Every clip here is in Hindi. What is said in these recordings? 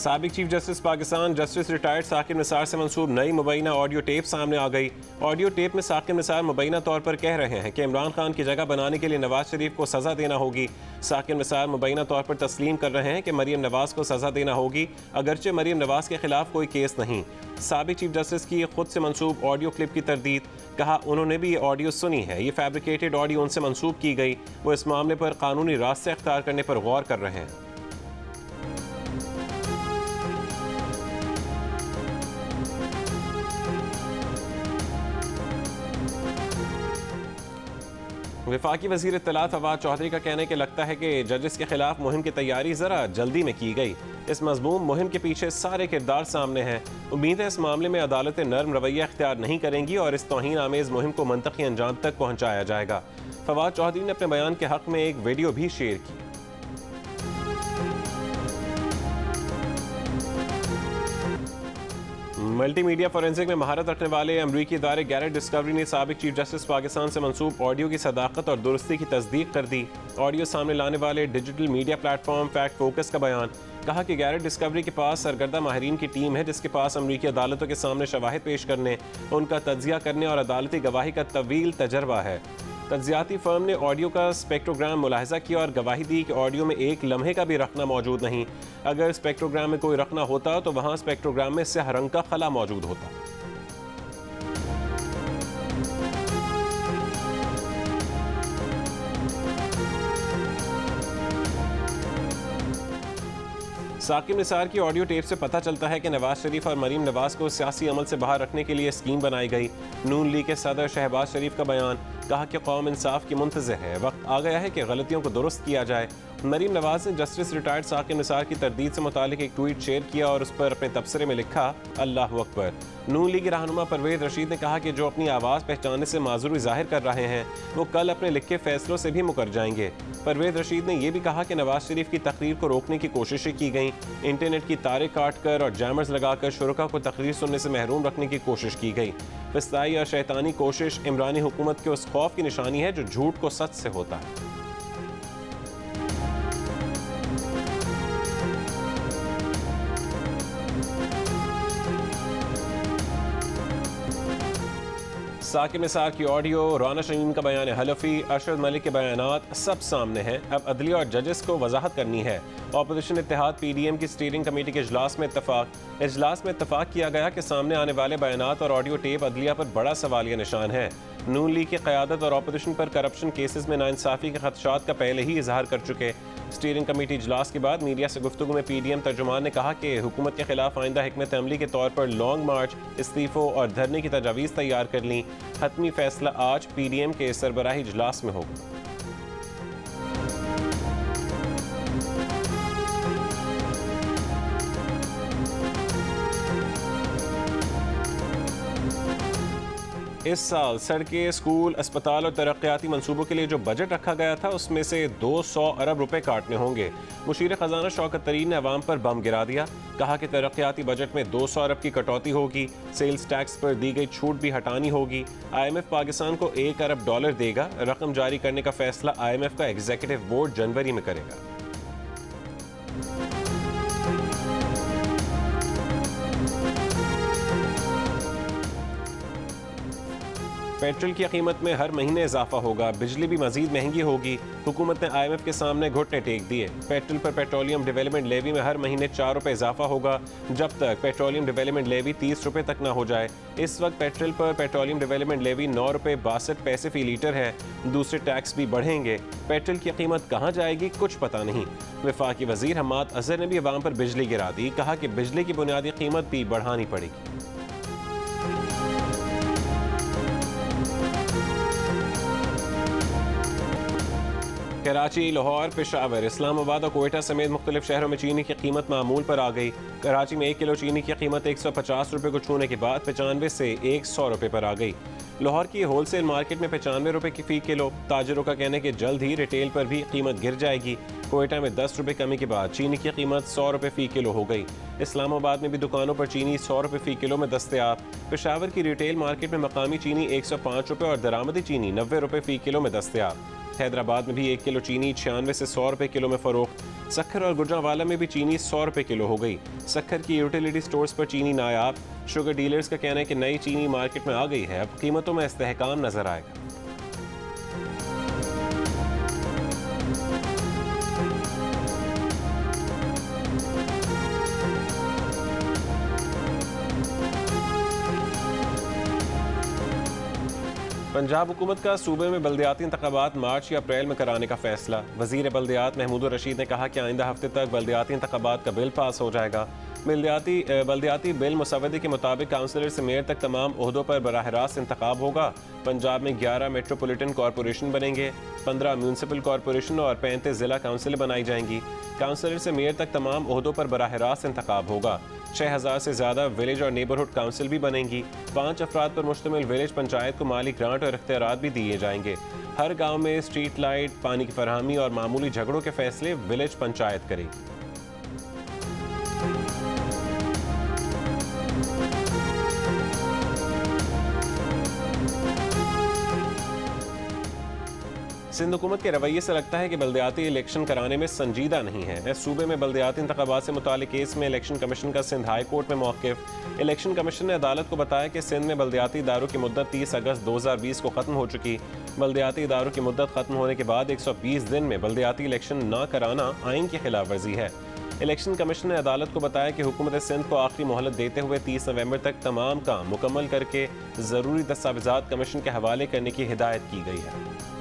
साबिक chief justice Pakistan justice retired Saqib Nisar से मंसूब नई मुबैना ऑडियो टेप सामने आ गई। ऑडियो टेप में साकिब निसार मुबैना तौर पर कह रहे हैं कि इमरान खान की जगह बनाने के लिए नवाज शरीफ को सज़ा देना होगी। साकिब निसार मुबैना तौर पर तस्लीम कर रहे हैं कि मरीम नवाज को सज़ा देना होगी, अगरचे मरीम नवाज के खिलाफ कोई केस नहीं। साबिक चीफ जस्टिस की खुद से मंसूब ऑडियो क्लिप की तरदीद, कहा उन्होंने भी ये ऑडियो सुनी है, ये फैब्रिकेटेड ऑडियो उनसे मंसूब की गई, वो इस मामले पर कानूनी रास्ते अख्तियार करने पर गौर कर रहे हैं। वफाकी वज़ीर इत्तलात फवाद चौधरी का कहना है कि लगता है कि जजेस के खिलाफ मुहिम की तैयारी ज़रा जल्दी में की गई। इस मज़मूम मुहिम के पीछे सारे किरदार सामने हैं। उम्मीद है इस मामले में अदालतें नर्म रवैया अख्तियार नहीं करेंगी और इस तौहीन आमेज़ मुहिम को मंतकी अंजाम तक पहुँचाया जाएगा। फवाद चौधरी ने अपने बयान के हक़ में एक वीडियो भी शेयर की। मल्टीमीडिया फोरेंसिक में महारत रखने वाले अमरीकी इदारे गैरेट डिस्कवरी ने साबिक चीफ जस्टिस पाकिस्तान से मंसूब ऑडियो की सदाकत और दुरुस्ती की तस्दीक कर दी। ऑडियो सामने लाने वाले digital media platform fact focus का बयान, कहा कि गैरेट डिस्कवरी के पास सरगर्दा माहिरीन की टीम है जिसके पास अमरीकी अदालतों के सामने शवाहिद पेश करने, उनका तज्जिया करने और अदालती गवाही का तवील तजर्बा है। तज्जियाती फर्म ने ऑडियो का स्पेक्ट्रोग्राम मुलाहिजा किया और गवाही दी कि ऑडियो में एक लम्हे का भी रखना मौजूद नहीं। अगर स्पेक्ट्रोग्राम में कोई रखना होता तो वहाँ स्पेक्ट्रोग्राम में स्याह रंग का खला मौजूद होता। साकिब निसार की ऑडियो टेप से पता चलता है कि नवाज शरीफ और मरीम नवाज को सियासी अमल से बाहर रखने के लिए स्कीम बनाई गई। नून लीग के सदर शहबाज शरीफ का बयान, कहा कि कौम इंसाफ की मुंतज़िर है, वक्त आ गया है कि गलतियों को दुरुस्त किया जाए। मरीम नवाज ने जस्टिस रिटायर्ड साकिब निसार की तरदीद से मुतालिक एक ट्वीट शेयर किया और उस पर अपने तबसरे में लिखा, अल्लाह अकबर। नून लीग रहनुमा परवेज रशीद ने कहा कि जो अपनी आवाज़ पहचानने से माजूरी जाहिर कर रहे हैं वो कल अपने लिखे फैसलों से भी मुकर जाएंगे। परवेज रशीद ने यह भी कहा कि नवाज शरीफ की तकरीर को रोकने की कोशिशें की गई, इंटरनेट की तारें काट कर और जैमर्स लगाकर शुरका को तकरीर सुनने से महरूम रखने की कोशिश की गई। फिस्ताई और शैतानी कोशिश इमरानी हुकूमत के उस खौफ की निशानी है जो झूठ को सच से होता है। साकिब निसार की ऑडियो, राना शमीम का बयान हलफी, अरशद मलिक के बयानात सब सामने हैं। अब अदलिया और जजेस को वजाहत करनी है। ऑपोजिशन इत्तेहाद PDM की स्टीयरिंग कमेटी के इजलास में इत्तफाक किया गया कि सामने आने वाले बयानात और ऑडियो टेप अदलिया पर बड़ा सवालिया निशान है। नून लीग की क़यादत और ऑपोजिशन पर करप्शन केसेस में नाइंसाफ़ी के खदशात का पहले ही इजहार कर चुके। स्टीयरिंग कमेटी इजलास के बाद मीडिया से गुफ्तगू में PDM तर्जुमान ने कहा कि हुकूमत के खिलाफ आइंदा हिकमत अमली के तौर पर लॉन्ग मार्च, इस्तीफ़ों और धरने की तजावीज़ तैयार कर लीं। हतमी फैसला आज PDM के सरबराही इजलास में होगा। इस साल सड़कें, स्कूल, अस्पताल और तरक्याती मंसूबों के लिए जो बजट रखा गया था उसमें से 200 अरब रुपए काटने होंगे। मुशीर ख़जाना शौकत तरीन ने अवाम पर बम गिरा दिया, कहा कि तरक्याती बजट में 200 अरब की कटौती होगी, सेल्स टैक्स पर दी गई छूट भी हटानी होगी। IMF पाकिस्तान को $1 अरब देगा। रकम जारी करने का फैसला IMF का एग्जीक्यूटिव बोर्ड जनवरी में करेगा। पेट्रोल की कीमत में हर महीने इजाफा होगा, बिजली भी मजीद महंगी होगी। हुकूमत ने IMF के सामने घुटने टेक दिए। पेट्रोल पर पेट्रोलियम डेवलपमेंट लेवी में हर महीने 4 रुपये इजाफा होगा जब तक पेट्रोलियम डेवलपमेंट लेवी 30 रुपये तक ना हो जाए। इस वक्त पेट्रोल पर पेट्रोलियम डेवलपमेंट लेवी 9 रुपये 62 पैसे फी लीटर है। दूसरे टैक्स भी बढ़ेंगे। पेट्रोल की कीमत कहाँ जाएगी कुछ पता नहीं। वफाकी वजीर हम्माद अजहर ने भी अवाम पर बिजली गिरा दी, कहा कि बिजली की बुनियादी कीमत भी बढ़ानी पड़ेगी। कराची, लाहौर, पेशावर, इस्लामाबाद और कोयटा समेत मुख्तलिफ शहरों में चीनी की कीमत मामूल पर आ गई। कराची में 1 किलो चीनी की कीमत 150 रुपये को छूने के बाद 95 से 100 रुपये पर आ गई। लाहौर की होलसेल मार्केट में 95 रुपये की फ़ी किलो। ताजरों का कहना है कि जल्द ही रिटेल पर भी कीमत गिर जाएगी। कोयटा में 10 रुपये कमी के बाद चीनी की कीमत 100 रुपये फ़ी किलो हो गई। इस्लामाबाद में भी दुकानों पर चीनी 100 रुपये फ़ी किलो में दस्तयाब। पेशावर की रिटेल मार्केट में मकामी चीनी 105 रुपये और दरामदी चीनी 90 रुपये फ़ी किलो में दस्तयाब। हैदराबाद में भी 1 किलो चीनी 96 से 100 रुपये किलो में फरोख्त। सक्खर और गुजरांवाला में भी चीनी 100 रुपये किलो हो गई। सक्खर की यूटिलिटी स्टोर्स पर चीनी नायाब। शुगर डीलर्स का कहना है कि नई चीनी मार्केट में आ गई है, अब कीमतों में इस्तेहकाम नजर आएगा। पंजाब हुकूमत का सूबे में बल्दियाती इंतखाबात मार्च या अप्रैल में कराने का फैसला। वजीर बल्दियात महमूद रशीद ने कहा कि आइंदा हफ्ते तक बल्दियाती इंतखाबात का बिल पास हो जाएगा। बल्दियाती बिल मुसवदे के मुताबिक काउंसलर से मेयर तक तमाम ओहदों पर बराह रास्त इंतखाब होगा। पंजाब में 11 मेट्रोपॉलिटन कॉरपोरेशन बनेंगे, 15 म्यूनसिपल कॉरपोरेशन और 35 जिला काउंसिल बनाई जाएंगी। काउंसलर से मेयर तक तमाम ओहदों पर बराह रास्त इंतखाब होगा। 6000 से ज़्यादा विलेज और नेबरहुड काउंसिल भी बनेंगी। 5 अफराद पर मुश्तमिल विलेज पंचायत को माली ग्रांट और इख्तियारात भी दिए जाएंगे। हर गाँव में स्ट्रीट लाइट, पानी की फरहमी और मामूली झगड़ों के फैसले विलेज पंचायत करेगी। सिंध हुकूमत के रवैये से लगता है कि बल्दियाती इलेक्शन कराने में संजीदा नहीं है। सूबे में बल्दियाती इंतखाबात से मुताल्लिक केस में इलेक्शन कमीशन का सिंध हाई कोर्ट में मौक़िफ़। इलेक्शन कमीशन ने अदालत को बताया कि सिंध में बल्दियाती इदारों की मुद्दत 30 अगस्त 2020 को ख़त्म हो चुकी। बल्दियाती इदारों की मुद्दत ख़त्म होने के बाद 120 दिन में बल्दियाती इलेक्शन न कराना आइन की खिलाफ वर्जी है। इलेक्शन कमीशन ने अदालत को बताया कि हुकूमत सिंध को आखिरी मोहलत देते हुए 30 नवंबर तक तमाम काम मुकम्मल करके ज़रूरी दस्तावेज़ात कमीशन के हवाले करने की हिदायत की गई है।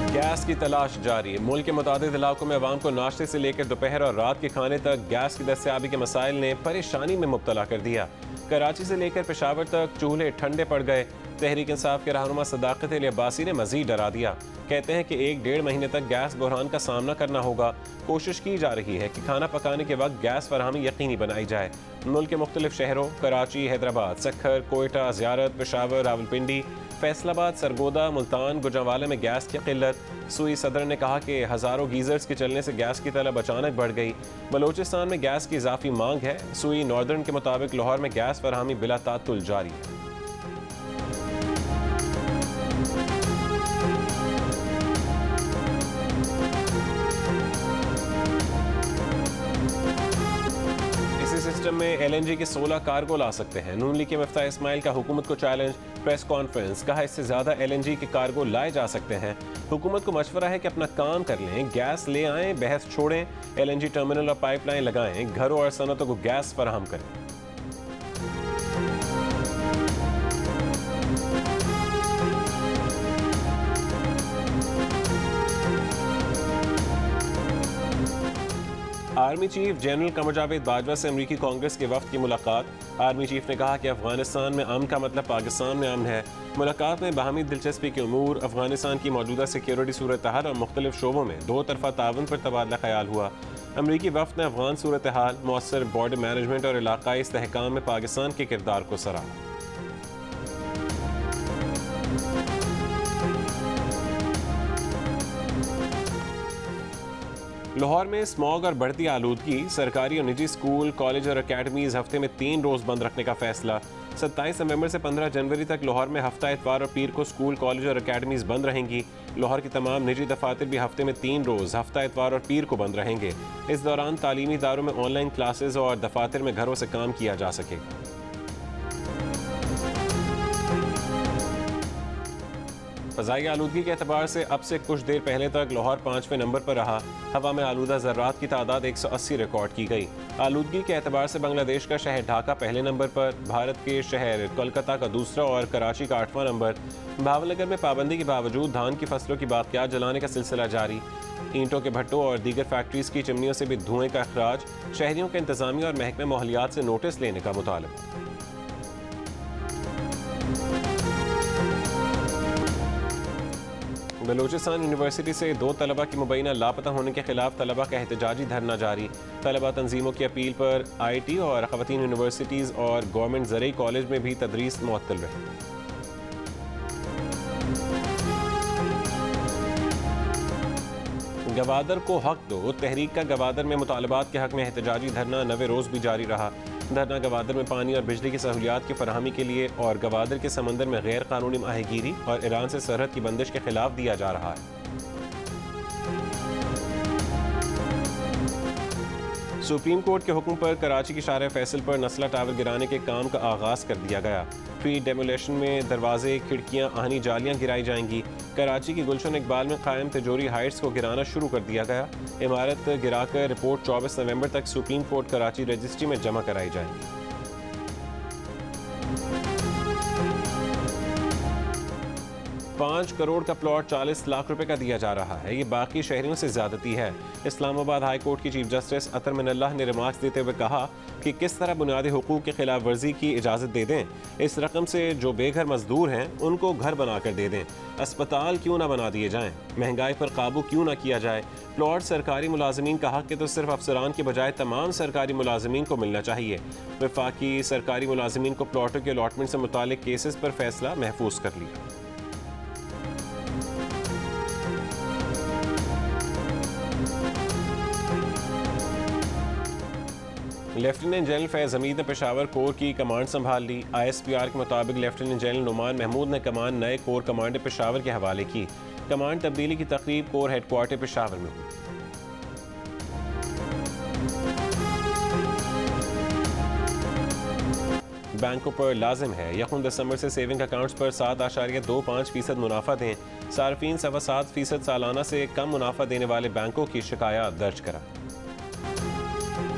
गैस की तलाश जारी। मुल्क के मुतादिद इलाकों में अवाम को नाश्ते से लेकर दोपहर और रात के खाने तक गैस की दस्तयाबी के मसाइल ने परेशानी में मुब्तला कर दिया। कराची से लेकर पेशावर तक चूल्हे ठंडे पड़ गए। तहरीक इंसाफ के रहनुमा सदाकत अली अब्बासी ने मजीद डरा दिया। कहते हैं कि 1-1.5 महीने तक गैस बहरान का सामना करना होगा। कोशिश की जा रही है कि खाना पकाने के वक्त गैस फराहमी यकीनी बनाई जाए। मुल्क के मुख्तलिफ शहरों कराची, हैदराबाद, सक्खर, कोयटा, ज़ियारत, पेशावर, रावलपिंडी, फैसलाबाद, सरगोदा, मुल्तान, गुजरांवाला में गैस की किल्लत। सूई सदर ने कहा कि हज़ारों गीजर्स के चलने से गैस की तलब अचानक बढ़ गई। बलोचिस्तान में गैस की इजाफी मांग है। सूई नॉर्दर्न के मुताबिक लाहौर में गैस फराहमी बिला तातुल जारी है। सिस्टम में LNG के 16 कार्गो ला सकते हैं। नून लीग के मुफ्ती इस्माइल का हुकूमत को चैलेंज। प्रेस कॉन्फ्रेंस, कहा इससे ज्यादा LNG के कार्गो लाए जा सकते हैं। हुकूमत को मशवरा है कि अपना काम कर लें, गैस ले आएं, बहस छोड़ें, LNG टर्मिनल और पाइपलाइन लगाएं, घरों और सनतों को गैस फराहम करें। Army chief general Qamar Javed Bajwa से अमरीकी कांग्रेस के वफ्द की मुलाकात। आर्मी चीफ ने कहा कि अफगानिस्तान में अमन का मतलब पाकिस्तान में अमन है। मुलाकात में बाहमी दिलचस्पी के उमूर, अफगानिस्तान की मौजूदा सिक्योरिटी सूरत हाल और मुख्तलिफ शोबों में दो तरफा ताउन पर तबादला ख्याल हुआ। अमरीकी वफ्द ने अफगान सूरत हाल, मौसर बॉर्डर मैनेजमेंट और इलाकाई इस्तेहकाम में पाकिस्तान के किरदार को सराहा। लाहौर में स्मॉग और बढ़ती आलूदगी, सरकारी और निजी स्कूल, कॉलेज और अकेडमीज हफ्ते में 3 रोज़ बंद रखने का फैसला। 27 नवंबर से 15 जनवरी तक लाहौर में हफ्ता इतवार और पीर को स्कूल, कॉलेज और अकेडमीज बंद रहेंगी। लाहौर की तमाम निजी दफातर भी हफ्ते में 3 रोज़ हफ्ता इतवार और पीर को बंद रहेंगे। इस दौरान तालीमी इदारों में ऑनलाइन क्लासेज और दफातर में घरों से काम किया जा सकेगा। फ़ज़ाई आलूदगी के एतबार से अब से कुछ देर पहले तक लाहौर 5वें नंबर पर रहा। हवा में आलूदा ज़र्रात की तादाद 180 रिकॉर्ड की गई। आलूदगी के एतबार से बांग्लादेश का शहर ढाका पहले नंबर पर, भारत के शहर कोलकाता का दूसरा और कराची का 8वां नंबर। भावनगर में पाबंदी के बावजूद धान की फसलों की बाक़ियात जलाने का सिलसिला जारी। ईंटों के भट्टों और दीगर फैक्ट्रीज की चिमनियों से भी धुएं का अखराज। शहरियों के इंतजामिया और महकमे माहौलियात से नोटिस लेने का मुतालबा। बलूचिस्तान यूनिवर्सिटी से 2 तलबा की मुबैना लापता होने के खिलाफ तलबा का एहतजाजी धरना जारी। तलबा तंजीमों की अपील पर IT और ख़वातीन यूनिवर्सिटीज़ और गवर्नमेंट ज़रई कॉलेज में भी तदरीस मुअत्तल रही। गवादर को हक दो, तहरीक का गवादर में मुतालबात के हक में एहतजाजी धरना 9वें रोज़ भी जारी रहा। धरना गवादर में पानी और बिजली की सहूलियात की फराहमी के लिए और गवादर के समंदर में गैर कानूनी माहीगीरी और ईरान से सरहद की बंदिश के खिलाफ दिया जा रहा है। सुप्रीम कोर्ट के हुक्म पर कराची की शार फैसल पर नस्ला टावर गिराने के काम का आगाज कर दिया गया। प्री डेमोलेशन में दरवाजे, खिड़कियां, आहनी जालियां गिराई जाएंगी। कराची की गुलशन इकबाल में कायम तिजोरी हाइट्स को गिराना शुरू कर दिया गया। इमारत गिराकर रिपोर्ट 24 नवंबर तक सुप्रीम कोर्ट कराची रजिस्ट्री में जमा कराई जाएगी। 5 करोड़ का प्लॉट 40 लाख रुपए का दिया जा रहा है। ये बाकी शहरियों से ज्यादती है। इस्लामाबाद हाई कोर्ट की चीफ जस्टिस अतर मिनल्लाह ने रिमार्क्स देते हुए कहा कि किस तरह बुनियादी हुकूक की खिलाफ वर्जी की इजाज़त दे दें। इस रकम से जो बेघर मजदूर हैं उनको घर बना कर दे दें। अस्पताल क्यों ना बना दिए जाएं, महंगाई पर काबू क्यों ना किया जाए। प्लॉट सरकारी मुलाजमीन का हक है तो सिर्फ अफसरान के बजाय तमाम सरकारी मुलाजमीन को मिलना चाहिए। वफाकी सरकारी मुलाजमीन को प्लॉटों के अलॉटमेंट से मुतालिक केसेस पर फैसला महफूज कर लिया। लेफ्टिनेंट जनरल फैज़ हमीद ने पेशावर कोर की कमांड संभाल ली। ISPR के मुताबिक लेफ्टिनेंट जनरल नुमान महमूद ने कमान नए कोर कमांडर पेशावर के हवाले की। कमांड तब्दीली की तकरीब कोर हेडक्वार्टर पेशावर में हुई। बैंकों पर लाजिम है यकम दिसंबर से सेविंग अकाउंट्स पर 7.25% मुनाफा दें। सार्फिन 7.25% सालाना से कम मुनाफा देने वाले बैंकों की शिकायत दर्ज करा।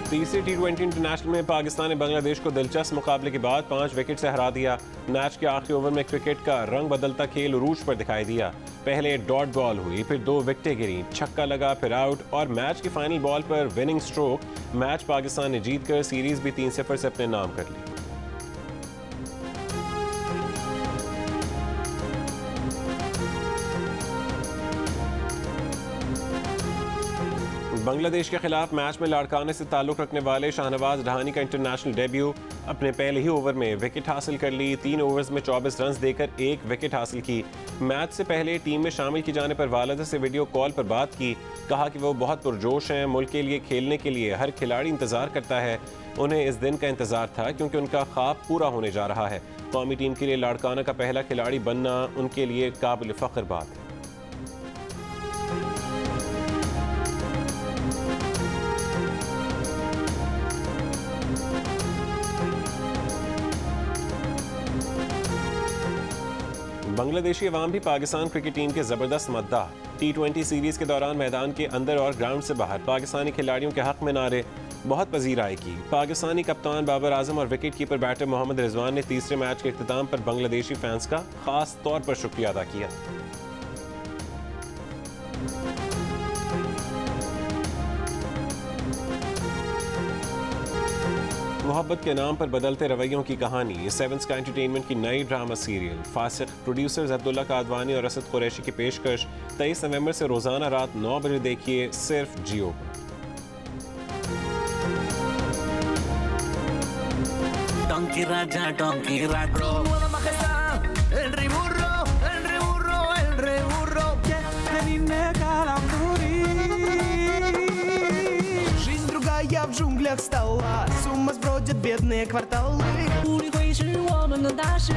तीसरे T20 इंटरनेशनल में पाकिस्तान ने बांग्लादेश को दिलचस्प मुकाबले के बाद 5 विकेट से हरा दिया। मैच के आखिरी ओवर में क्रिकेट का रंग बदलता खेल उरूज पर दिखाई दिया। पहले डॉट बॉल हुई, फिर 2 विकेटें गिरी, छक्का लगा, फिर आउट और मैच की फाइनल बॉल पर विनिंग स्ट्रोक। मैच पाकिस्तान ने जीतकर सीरीज भी 3-0 से अपने नाम कर ली। बांग्लादेश के खिलाफ मैच में लाड़काने से ताल्लुक रखने वाले शाहनवाज ढानी का इंटरनेशनल डेब्यू। अपने पहले ही ओवर में विकेट हासिल कर ली। 3 ओवर्स में 24 रन देकर 1 विकेट हासिल की। मैच से पहले टीम में शामिल किए जाने पर वालिदा से वीडियो कॉल पर बात की। कहा कि वो बहुत पुरजोश हैं। मुल्क के लिए खेलने के लिए हर खिलाड़ी इंतजार करता है। उन्हें इस दिन का इंतजार था क्योंकि उनका ख्वाब पूरा होने जा रहा है। कौमी टीम के लिए लाड़काना का पहला खिलाड़ी बनना उनके लिए काबिल फख्र बात है। बांग्लादेशी अवाम भी पाकिस्तान क्रिकेट टीम के जबरदस्त मद्दाह। T20 सीरीज के दौरान मैदान के अंदर और ग्राउंड से बाहर पाकिस्तानी खिलाड़ियों के हक में नारे बहुत पजीराई की। पाकिस्तानी कप्तान बाबर आजम और wicket keeper batter Mohammad Rizwan ने तीसरे मैच के इख्तिताम पर बांग्लादेशी फैंस का खास तौर पर शुक्रिया अदा किया। मोहब्बत के नाम पर बदलते रवैयों की कहानी 7 स्काई एंटरटेनमेंट की नई ड्रामा सीरियल फासिक। प्रोड्यूसर्स अब्दुल्ला कादवानी और असद कुरैशी की पेशकश 23 नवंबर से रोजाना रात 9 बजे देखिए सिर्फ जियो पर। Donkey Raja, Donkey Raja. El rey burro, el rey burro, el rey burro. Жизнь другая в джунглях стала, с ума сбродят бедные кварталы. 努力会是我们的大事。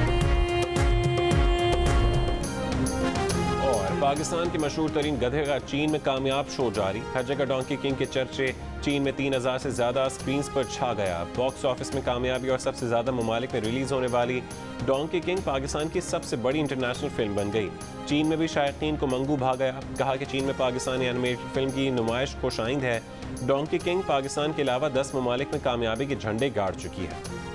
और पाकिस्तान के मशहूर तरीन गधे का चीन में कामयाब शो जारी। हर जगह डोंकी किंग के चर्चे। चीन में 3000 से ज़्यादा स्क्रीन्स पर छा गया। बॉक्स ऑफिस में कामयाबी और सबसे ज़्यादा ममालिक में रिलीज़ होने वाली डोंकी किंग पाकिस्तान की सबसे बड़ी इंटरनेशनल फिल्म बन गई। चीन में भी शायकीन को मंगू भा गया। कहा कि चीन में पाकिस्तानी एनिमेटेड फिल्म की नुमाइश खुशाइंद है। डोंकी किंग पाकिस्तान के अलावा 10 ममालिक में कामयाबी के झंडे गाड़ चुकी है।